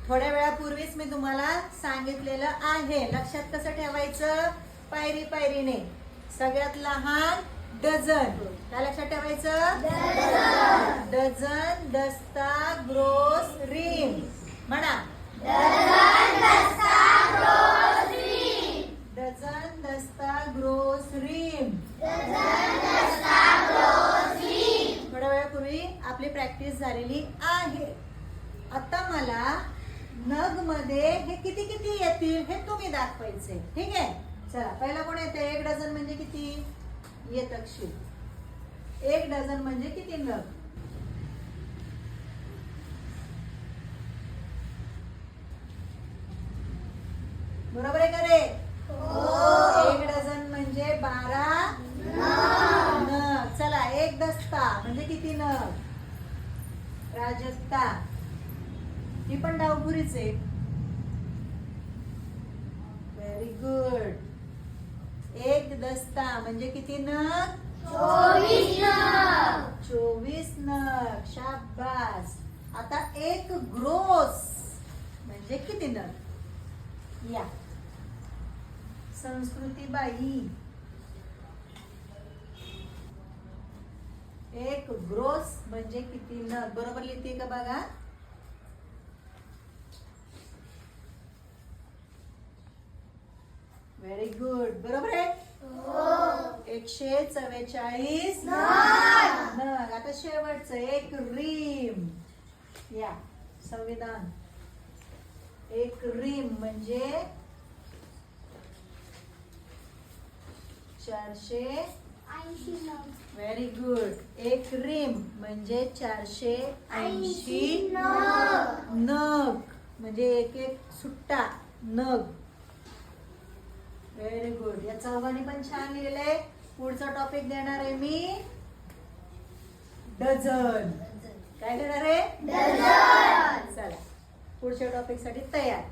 थोड्या वेळापूर्वीच मी तुम्हाला सांगितलेलं आहे. लक्षात कसं ठेवायचं? पायरी पायरीने. सगळ्यात लहान डझन. काय लक्षात ठेवायचं? डझन, दस्ता, ग्रोस, रिम. म्हणा डझन, दस्ता, ग्रोस, रिम. थोड्या वेळापूर्वी आपली प्रॅक्टिस झालेली आहे. आता मला नग मध्ये हे किती किती येतील हे तुम्ही दाखवायचे. ठीक आहे, चला पहिला कोण येते? 1 डझन म्हणजे किती येत अक्षी? 1 डझन म्हणजे किती नग? बरोबर आहे का रे? 1 डझन म्हणजे 12 नग. चला 1 दस्ता म्हणजे किती नग? प्राजक्ता, ही पण डावपुरीच आहे. Very good. 1 दस्ता म्हणजे किती नग? 24 नग. शाबास. आता 1 ग्रोस म्हणजे किती नग? या संस्कृती बाई, 1 ग्रोस म्हणजे किती नग? बरोबर लिहिते का बघा? Very good. बरोबर आहे. 144 नग. आता शेवटचं 1 रिम. या संविधान. 1 रिम म्हणजे 480 नग. Very good. 1 रिम म्हणजे 480 नग. म्हणजे 1 सुट्टा नग. Very good. या चौघांनी पण छान लिहिलंय. पुढचा टॉपिक देणार आहे मी डझन. काय देणार आहे? डझन. चला पुढच्या टॉपिक साठी तयार.